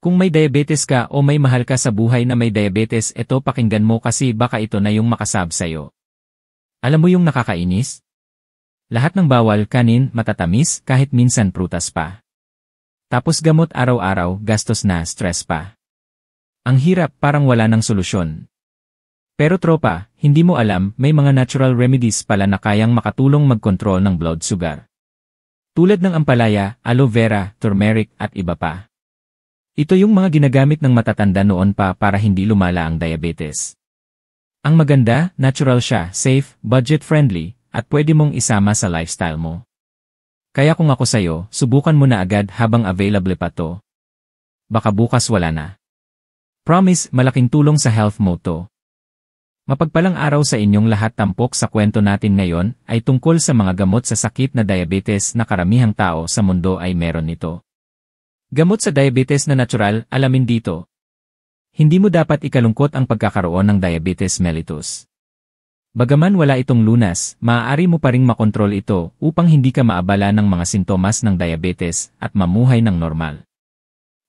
Kung may diabetes ka o may mahal ka sa buhay na may diabetes, ito pakinggan mo kasi baka ito na yung makasab sa'yo. Alam mo yung nakakainis? Lahat ng bawal, kanin, matatamis, kahit minsan prutas pa. Tapos gamot araw-araw, gastos na, stress pa. Ang hirap, parang wala ng solusyon. Pero tropa, hindi mo alam, may mga natural remedies pala na kayang makatulong mag-control ng blood sugar. Tulad ng ampalaya, aloe vera, turmeric at iba pa. Ito yung mga ginagamit ng matatanda noon pa para hindi lumala ang diabetes. Ang maganda, natural siya, safe, budget-friendly, at pwede mong isama sa lifestyle mo. Kaya kung ako sa'yo, subukan mo na agad habang available pa to. Baka bukas wala na. Promise, malaking tulong sa health mo to. Mapagpalang araw sa inyong lahat. Tampok sa kwento natin ngayon ay tungkol sa mga gamot sa sakit na diabetes na karamihang tao sa mundo ay meron nito. Gamot sa diabetes na natural, alamin dito. Hindi mo dapat ikalungkot ang pagkakaroon ng diabetes mellitus. Bagaman wala itong lunas, maaari mo pa ring makontrol ito upang hindi ka maabala ng mga sintomas ng diabetes at mamuhay ng normal.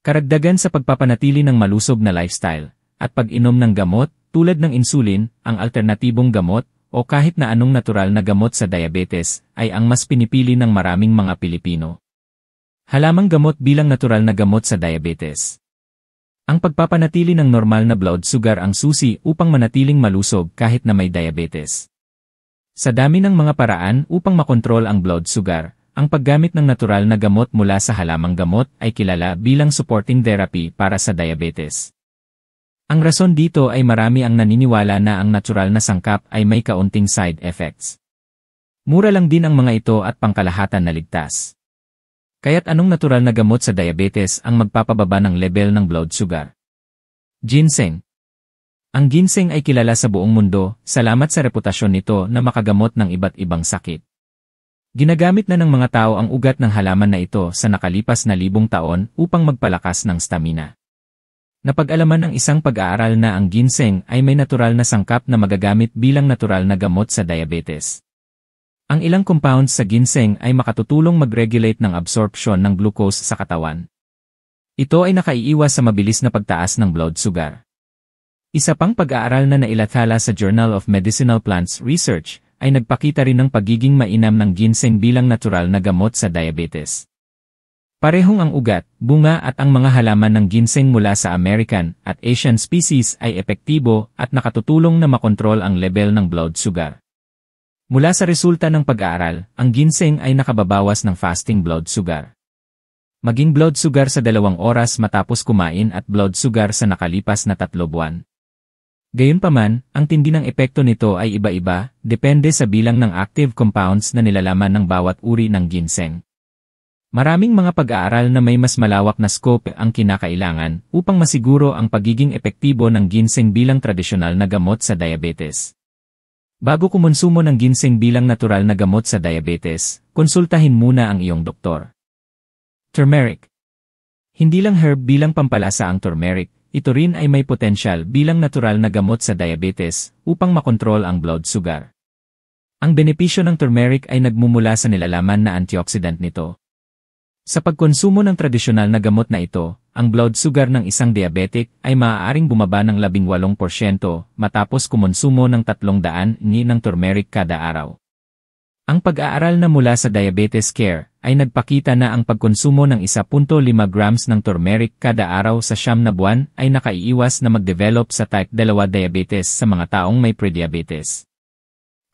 Karagdagan sa pagpapanatili ng malusog na lifestyle at pag-inom ng gamot tulad ng insulin, ang alternatibong gamot o kahit na anong natural na gamot sa diabetes ay ang mas pinipili ng maraming mga Pilipino. Halamang gamot bilang natural na gamot sa diabetes. Ang pagpapanatili ng normal na blood sugar ang susi upang manatiling malusog kahit na may diabetes. Sa dami ng mga paraan upang makontrol ang blood sugar, ang paggamit ng natural na gamot mula sa halamang gamot ay kilala bilang supporting therapy para sa diabetes. Ang rason dito ay marami ang naniniwala na ang natural na sangkap ay may kaunting side effects. Mura lang din ang mga ito at pangkalahatan na ligtas. Kaya't anong natural na gamot sa diabetes ang magpapababa ng level ng blood sugar? Ginseng. Ang ginseng ay kilala sa buong mundo, salamat sa reputasyon nito na makagamot ng iba't ibang sakit. Ginagamit na ng mga tao ang ugat ng halaman na ito sa nakalipas na 1,000 taon upang magpalakas ng stamina. Napag-alaman ng isang pag-aaral na ang ginseng ay may natural na sangkap na magagamit bilang natural na gamot sa diabetes. Ang ilang compounds sa ginseng ay makatutulong mag-regulate ng absorption ng glucose sa katawan. Ito ay nakaiiwas sa mabilis na pagtaas ng blood sugar. Isa pang pag-aaral na nailathala sa Journal of Medicinal Plants Research ay nagpakita rin ng pagiging mainam ng ginseng bilang natural na gamot sa diabetes. Parehong ang ugat, bunga at ang mga halaman ng ginseng mula sa American at Asian species ay epektibo at nakatutulong na makontrol ang level ng blood sugar. Mula sa resulta ng pag-aaral, ang ginseng ay nakababawas ng fasting blood sugar. Maging blood sugar sa 2 oras matapos kumain at blood sugar sa nakalipas na 3 buwan. Gayunpaman, ang tindi ng epekto nito ay iba-iba, depende sa bilang ng active compounds na nilalaman ng bawat uri ng ginseng. Maraming mga pag-aaral na may mas malawak na scope ang kinakailangan upang masiguro ang pagiging epektibo ng ginseng bilang tradisyonal na gamot sa diabetes. Bago kumonsumo ng ginseng bilang natural na gamot sa diabetes, konsultahin muna ang iyong doktor. Turmeric. Hindi lang herb bilang pampalasa ang turmeric, ito rin ay may potensyal bilang natural na gamot sa diabetes upang makontrol ang blood sugar. Ang benepisyo ng turmeric ay nagmumula sa nilalaman na antioxidant nito. Sa pagkonsumo ng tradisyonal na gamot na ito, ang blood sugar ng isang diabetic ay maaaring bumaba ng 18% matapos kumonsumo ng 300 ml ng turmeric kada araw. Ang pag-aaral na mula sa Diabetes Care ay nagpakita na ang pagkonsumo ng 1.5 grams ng turmeric kada araw sa 9 na buwan ay nakaiiwas na mag-develop sa type 2 diabetes sa mga taong may prediabetes.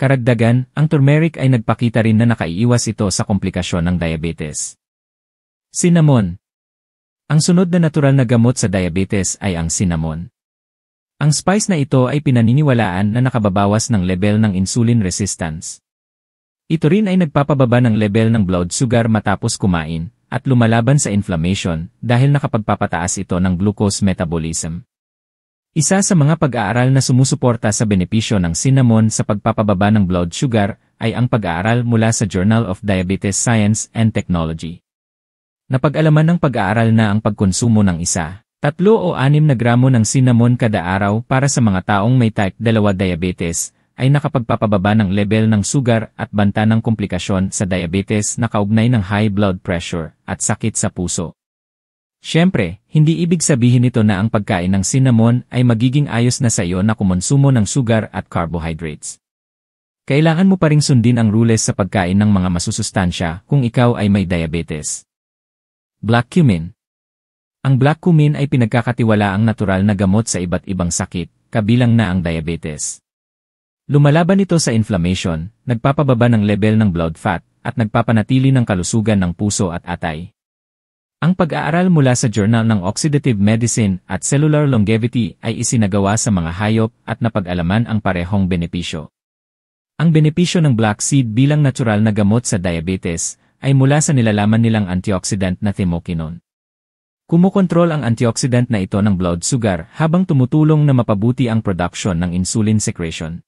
Karagdagan, ang turmeric ay nagpakita rin na nakaiiwas ito sa komplikasyon ng diabetes. Cinnamon. Ang sunod na natural na gamot sa diabetes ay ang cinnamon. Ang spice na ito ay pinaniniwalaan na nakababawas ng level ng insulin resistance. Ito rin ay nagpapababa ng level ng blood sugar matapos kumain, at lumalaban sa inflammation dahil nakapagpapataas ito ng glucose metabolism. Isa sa mga pag-aaral na sumusuporta sa benepisyo ng cinnamon sa pagpapababa ng blood sugar ay ang pag-aaral mula sa Journal of Diabetes Science and Technology. Napag-alaman ng pag-aaral na ang pagkonsumo ng 3 o 6 na gramo ng cinnamon kada araw para sa mga taong may type 2 diabetes ay nakapagpapababa ng level ng sugar at banta ng komplikasyon sa diabetes na kaugnay ng high blood pressure at sakit sa puso. Siyempre, hindi ibig sabihin nito na ang pagkain ng cinnamon ay magiging ayos na sa iyo na kumonsumo ng sugar at carbohydrates. Kailangan mo pa ring sundin ang rules sa pagkain ng mga masusustansya kung ikaw ay may diabetes. Black cumin. Ang black cumin ay pinagkakatiwalaang natural na gamot sa iba't ibang sakit, kabilang na ang diabetes. Lumalaban ito sa inflammation, nagpapababa ng level ng blood fat, at nagpapanatili ng kalusugan ng puso at atay. Ang pag-aaral mula sa Journal ng Oxidative Medicine at Cellular Longevity ay isinagawa sa mga hayop at napag-alaman ang parehong benepisyo. Ang benepisyo ng black seed bilang natural na gamot sa diabetes ay mula sa nilalaman nilang antioxidant na thymokinone. Kumukontrol ang antioxidant na ito ng blood sugar habang tumutulong na mapabuti ang production ng insulin secretion.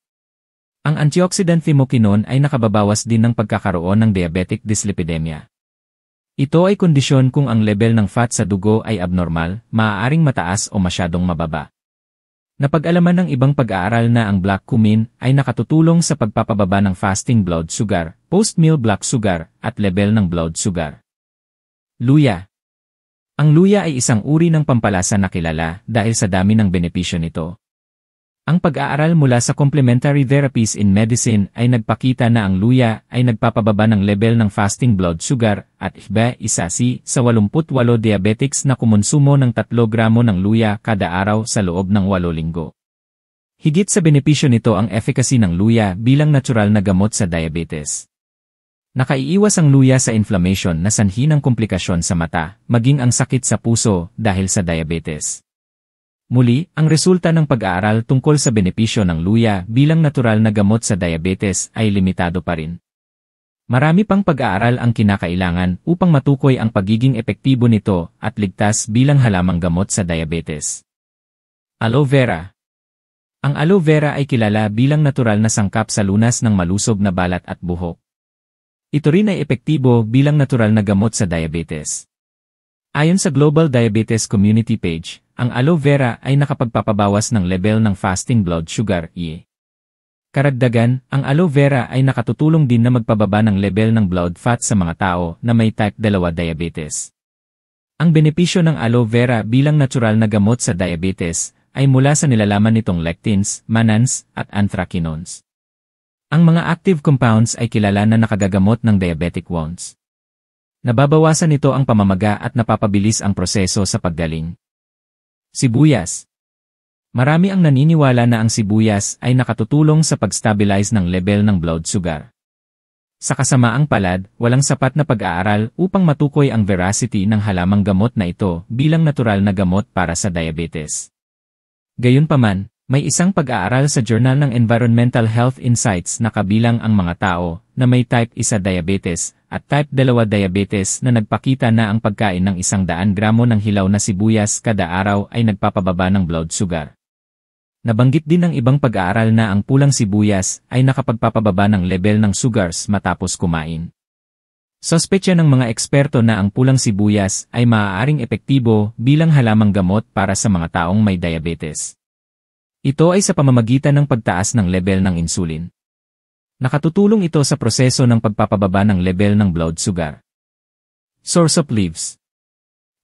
Ang antioxidant thymokinone ay nakababawas din ng pagkakaroon ng diabetic dyslipidemia. Ito ay kondisyon kung ang level ng fat sa dugo ay abnormal, maaaring mataas o masyadong mababa. Napag-alaman ng ibang pag-aaral na ang black cumin ay nakatutulong sa pagpapababa ng fasting blood sugar, post-meal blood sugar, at level ng blood sugar. Luya. Ang luya ay isang uri ng pampalasa na kilala dahil sa dami ng benepisyo nito. Ang pag-aaral mula sa Complementary Therapies in Medicine ay nagpakita na ang luya ay nagpapababa ng level ng fasting blood sugar at isa sa 88 diabetics na kumonsumo ng 3 gramo ng luya kada araw sa loob ng 8 linggo. Higit sa benepisyo nito ang efficacy ng luya bilang natural na gamot sa diabetes. Nakaiiwas ang luya sa inflammation na sanhi ng komplikasyon sa mata, maging ang sakit sa puso dahil sa diabetes. Muli, ang resulta ng pag-aaral tungkol sa benepisyo ng luya bilang natural na gamot sa diabetes ay limitado pa rin. Marami pang pag-aaral ang kinakailangan upang matukoy ang pagiging epektibo nito at ligtas bilang halamang gamot sa diabetes. Aloe vera. Ang aloe vera ay kilala bilang natural na sangkap sa lunas ng malusog na balat at buhok. Ito rin ay epektibo bilang natural na gamot sa diabetes. Ayon sa Global Diabetes Community page, ang aloe vera ay nakapagpapabawas ng level ng fasting blood sugar, Karagdagan, ang aloe vera ay nakatutulong din na magpababa ng level ng blood fat sa mga tao na may type 2 diabetes. Ang benepisyo ng aloe vera bilang natural na gamot sa diabetes ay mula sa nilalaman nitong lectins, mannans, at anthracinones. Ang mga active compounds ay kilala na nakagagamot ng diabetic wounds. Nababawasan nito ang pamamaga at napapabilis ang proseso sa paggaling. Sibuyas. Marami ang naniniwala na ang sibuyas ay nakatutulong sa pag-stabilize ng level ng blood sugar. Sa kasamaang palad, walang sapat na pag-aaral upang matukoy ang veracity ng halamang gamot na ito bilang natural na gamot para sa diabetes. Gayunpaman, may isang pag-aaral sa Journal ng Environmental Health Insights na kabilang ang mga tao na may type 1 diabetes at type 2 diabetes na nagpakita na ang pagkain ng 100 gramo ng hilaw na sibuyas kada araw ay nagpapababa ng blood sugar. Nabanggit din ng ibang pag-aaral na ang pulang sibuyas ay nakapagpapababa ng level ng sugars matapos kumain. Sospetya ng mga eksperto na ang pulang sibuyas ay maaaring epektibo bilang halamang gamot para sa mga taong may diabetes. Ito ay sa pamamagitan ng pagtaas ng level ng insulin. Nakatutulong ito sa proseso ng pagpapababa ng level ng blood sugar. Soursop leaves.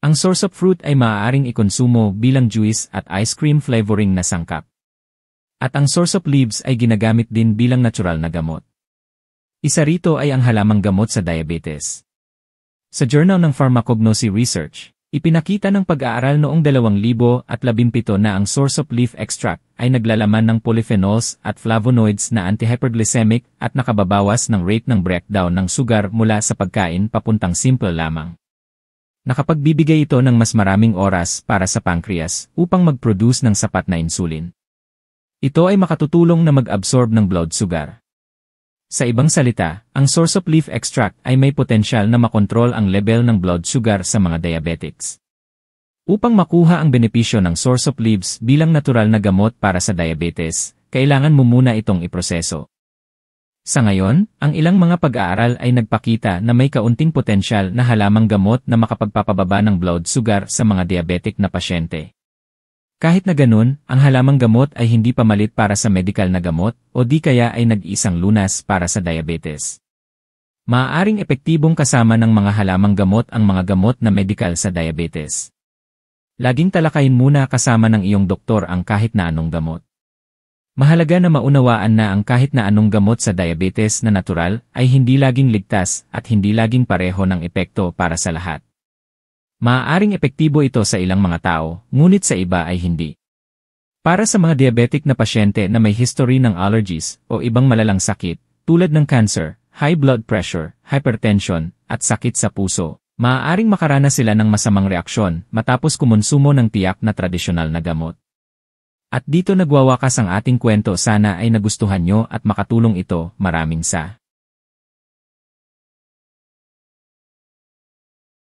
Ang soursop fruit ay maaaring ikonsumo bilang juice at ice cream flavoring na sangkap. At ang soursop leaves ay ginagamit din bilang natural na gamot. Isa rito ay ang halamang gamot sa diabetes. Sa Journal ng Pharmacognosy Research, ipinakita ng pag-aaral noong 2017 na ang soursop leaf extract ay naglalaman ng polyphenols at flavonoids na antihyperglycemic at nakababawas ng rate ng breakdown ng sugar mula sa pagkain papuntang simple lamang. Nakapagbibigay ito ng mas maraming oras para sa pancreas upang mag-produce ng sapat na insulin. Ito ay makatutulong na mag-absorb ng blood sugar. Sa ibang salita, ang soursop leaf extract ay may potensyal na makontrol ang level ng blood sugar sa mga diabetics. Upang makuha ang benepisyo ng soursop leaves bilang natural na gamot para sa diabetes, kailangan mo muna itong iproseso. Sa ngayon, ang ilang mga pag-aaral ay nagpakita na may kaunting potensyal na halamang gamot na makapagpapababa ng blood sugar sa mga diabetic na pasyente. Kahit na ganun, ang halamang gamot ay hindi pamalit para sa medical na gamot o di kaya ay nag-iisang lunas para sa diabetes. Maaaring epektibong kasama ng mga halamang gamot ang mga gamot na medical sa diabetes. Laging talakayin muna kasama ng iyong doktor ang kahit na anong gamot. Mahalaga na maunawaan na ang kahit na anong gamot sa diabetes na natural ay hindi laging ligtas at hindi laging pareho ng epekto para sa lahat. Maaaring epektibo ito sa ilang mga tao, ngunit sa iba ay hindi. Para sa mga diabetic na pasyente na may history ng allergies o ibang malalang sakit, tulad ng cancer, high blood pressure, hypertension, at sakit sa puso, maaaring makaranas sila ng masamang reaksyon matapos kumonsumo ng tiyak na tradisyonal na gamot. At dito nagwawakas ang ating kwento, sana ay nagustuhan nyo at makatulong ito. Maraming